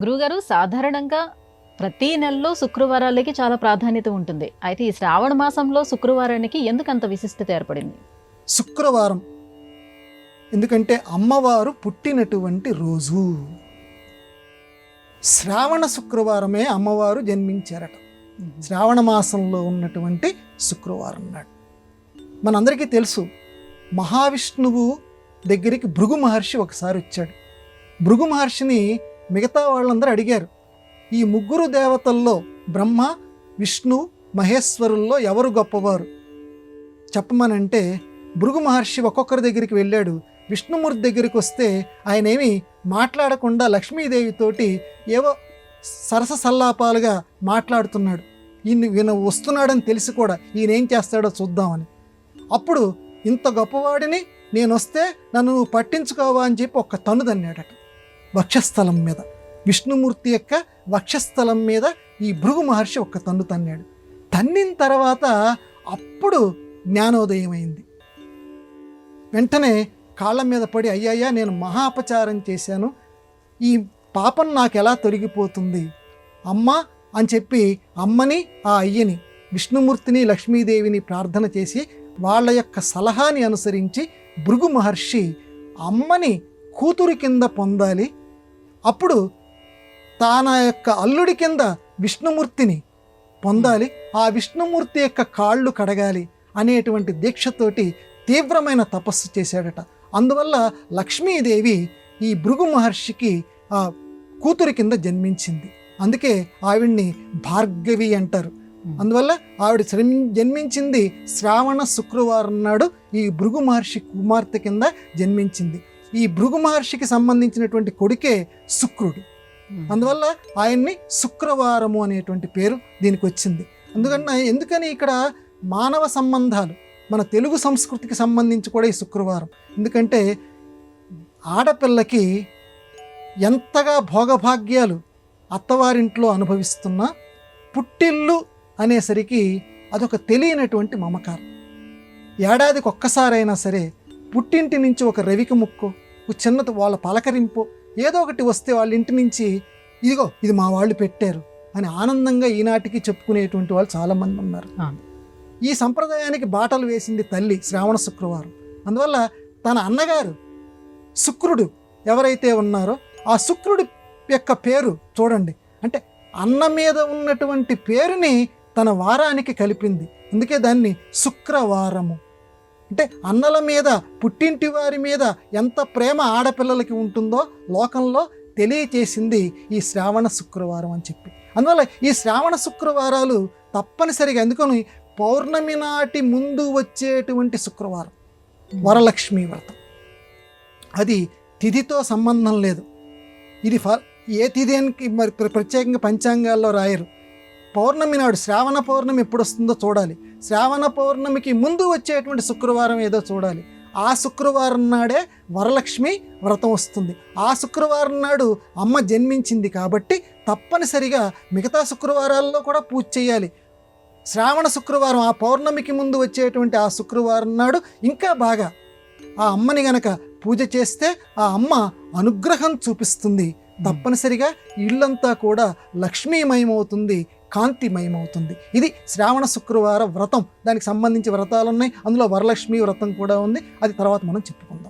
గురువుగారు సాధారణంగా ప్రతి నెలలో శుక్రవారాలకి చాలా ప్రాధాన్యత ఉంటుంది. అయితే ఈ శ్రావణ మాసంలో శుక్రవారానికి ఎందుకంత విశిష్టత ఏర్పడింది? శుక్రవారం ఎందుకంటే అమ్మవారు పుట్టినటువంటి రోజు. శ్రావణ శుక్రవారమే అమ్మవారు జన్మించారట. శ్రావణ మాసంలో ఉన్నటువంటి శుక్రవారం నాడు మనందరికీ తెలుసు, మహావిష్ణువు దగ్గరికి భృగు మహర్షి ఒకసారి వచ్చాడు. భృగు మహర్షిని మిగతా వాళ్ళందరూ అడిగారు, ఈ ముగ్గురు దేవతల్లో బ్రహ్మ, విష్ణు, మహేశ్వరుల్లో ఎవరు గొప్పవారు చెప్పమనంటే భృగు మహర్షి ఒక్కొక్కరి దగ్గరికి వెళ్ళాడు. విష్ణుమూర్తి దగ్గరికి వస్తే ఆయన ఏమీ మాట్లాడకుండా లక్ష్మీదేవితోటి ఏవో సరస సల్లాపాలుగా మాట్లాడుతున్నాడు. ఈయన వస్తున్నాడని తెలిసి కూడా ఈయన ఏం చేస్తాడో చూద్దామని. అప్పుడు ఇంత గొప్పవాడిని నేను వస్తే నన్ను నువ్వు పట్టించుకోవా అని చెప్పి ఒక్క తన్నుదన్నాడట వక్షస్థలం మీద. విష్ణుమూర్తి యొక్క వక్షస్థలం మీద ఈ భృగు మహర్షి ఒక్క తన్ను తన్నాడు. తన్నిన తర్వాత అప్పుడు జ్ఞానోదయం అయింది. వెంటనే కాళ్ళ మీద పడి, అయ్యయ్యా నేను మహా అపచారం చేశాను, ఈ పాపం నాకు ఎలా తొలగిపోతుంది అమ్మ అని చెప్పి అమ్మని, ఆ అయ్యని, విష్ణుమూర్తిని, లక్ష్మీదేవిని ప్రార్థన చేసి వాళ్ళ యొక్క సలహాని అనుసరించి భృగు మహర్షి అమ్మని కూతురు కింద పొందాలి, అప్పుడు తన యొక్క అల్లుడి కింద విష్ణుమూర్తిని పొందాలి, ఆ విష్ణుమూర్తి యొక్క కాళ్ళు కడగాలి అనేటువంటి దీక్షతోటి తీవ్రమైన తపస్సు చేశాడట. అందువల్ల లక్ష్మీదేవి ఈ భృగు మహర్షికి ఆ కూతురి కింద జన్మించింది. అందుకే ఆవిడ్ని భార్గవి అంటారు. అందువల్ల ఆవిడ జన్మించింది శ్రావణ శుక్రవారం నాడు ఈ భృగు మహర్షి కుమార్తె కింద జన్మించింది. ఈ భృగు మహర్షికి సంబంధించినటువంటి కొడుకే శుక్రుడు. అందువల్ల ఆయన్ని శుక్రవారము అనేటువంటి పేరు దీనికి వచ్చింది. ఎందుకని ఇక్కడ మానవ సంబంధాలు, మన తెలుగు సంస్కృతికి సంబంధించి కూడా ఈ శుక్రవారం. ఎందుకంటే ఆడపిల్లకి ఎంతగా భోగభాగ్యాలు అత్తవారింట్లో అనుభవిస్తున్నా పుట్టిల్లు అనేసరికి అదొక తెలియనటువంటి మమకారం. ఏడాదికి ఒక్కసారైనా సరే పుట్టింటి నుంచి ఒక రవిక ముక్కో, ఒక చిన్నది వాళ్ళ పలకరింపు ఏదో ఒకటి వస్తే వాళ్ళ ఇంటి నుంచి ఇదిగో ఇది మా వాళ్ళు పెట్టారు అని ఆనందంగా ఈనాటికి చెప్పుకునేటువంటి వాళ్ళు చాలామంది ఉన్నారు. ఈ సంప్రదాయానికి బాటలు వేసింది తల్లి శ్రావణ శుక్రవారం. అందువల్ల తన అన్నగారు శుక్రుడు ఎవరైతే ఉన్నారో ఆ శుక్రుడి యొక్క పేరు చూడండి, అంటే అన్న మీద ఉన్నటువంటి పేరుని తన వారానికి కలిపింది. అందుకే దాన్ని శుక్రవారము. అంటే అన్నల మీద, పుట్టింటి వారి మీద ఎంత ప్రేమ ఆడపిల్లలకి ఉంటుందో లోకంలో తెలియచేసింది ఈ శ్రావణ శుక్రవారం అని చెప్పి. అందువల్ల ఈ శ్రావణ శుక్రవారాలు తప్పనిసరిగా, ఎందుకని పౌర్ణమి నాటి ముందు వచ్చేటువంటి శుక్రవారం వరలక్ష్మి వ్రతం. అది తిథితో సంబంధం లేదు. ఇది ఏ తిథి అని మరి ప్రత్యేకంగా పంచాంగాల్లో రాయరు. పౌర్ణమి నాడు, శ్రావణ పౌర్ణమి ఎప్పుడు వస్తుందో చూడాలి, శ్రావణ పౌర్ణమికి ముందు వచ్చేటువంటి శుక్రవారం ఏదో చూడాలి. ఆ శుక్రవారం నాడే వరలక్ష్మి వ్రతం వస్తుంది. ఆ శుక్రవారం నాడు అమ్మ జన్మించింది కాబట్టి తప్పనిసరిగా మిగతా శుక్రవారాల్లో కూడా పూజ చేయాలి. శ్రావణ శుక్రవారం, ఆ పౌర్ణమికి ముందు వచ్చేటువంటి ఆ శుక్రవారం నాడు ఇంకా బాగా ఆ అమ్మని గనక పూజ చేస్తే ఆ అమ్మ అనుగ్రహం చూపిస్తుంది. తప్పనిసరిగా ఇల్లంతా కూడా లక్ష్మీమయమవుతుంది, కాంతిమయమవుతుంది. ఇది శ్రావణ శుక్రవార వ్రతం. దానికి సంబంధించి వ్రతాలు ఉన్నాయి, అందులో వరలక్ష్మి వ్రతం కూడా ఉంది. అది తర్వాత మనం చెప్పుకుందాం.